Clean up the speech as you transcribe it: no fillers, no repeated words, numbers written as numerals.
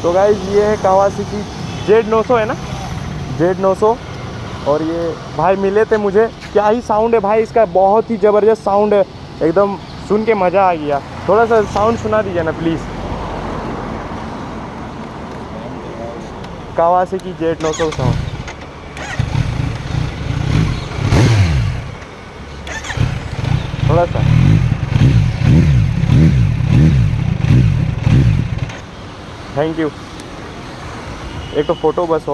तो गाइस ये है कावासाकी Z900 है ना, Z900। और ये भाई मिले थे मुझे, क्या ही साउंड है भाई इसका, बहुत ही ज़बरदस्त साउंड है, एकदम सुन के मज़ा आ गया। थोड़ा सा साउंड सुना दीजिए ना प्लीज़। कावासाकी Z900 साउंड थोड़ा सा। Thank you. एक तो फ़ोटो बस हो